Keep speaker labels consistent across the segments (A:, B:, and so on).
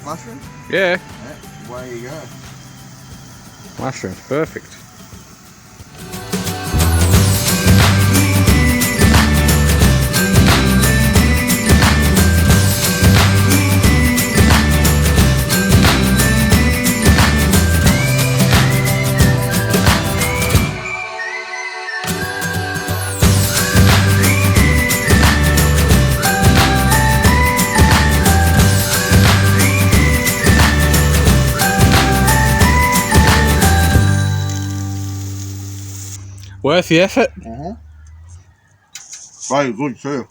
A: Mushroom?
B: Yeah.
A: Yeah, away you go.
B: Mushrooms, perfect. Worth the effort?
A: Very good too.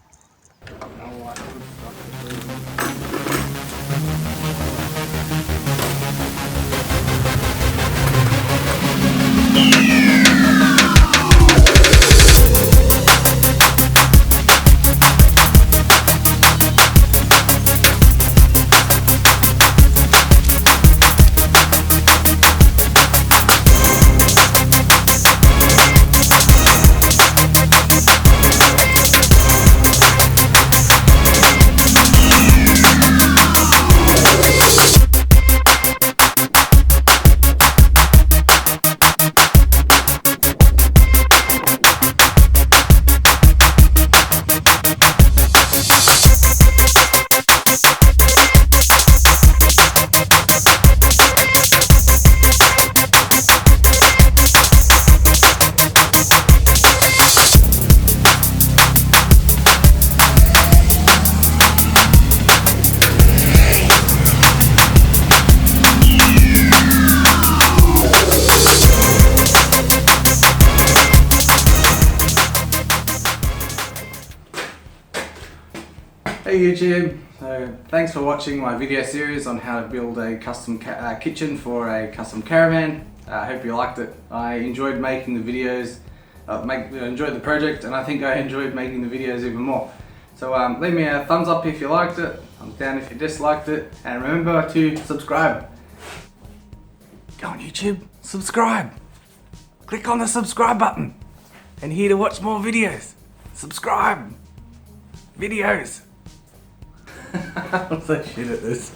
C: Hey YouTube, so thanks for watching my video series on how to build a custom kitchen for a custom caravan. I hope you liked it. I enjoyed making the videos, enjoyed the project, and I think I enjoyed making the videos even more. So leave me a thumbs up if you liked it, thumbs down if you disliked it, and remember to subscribe. Go on YouTube, subscribe. Click on the subscribe button. And here to watch more videos. Subscribe. Videos. I'm so shit at this.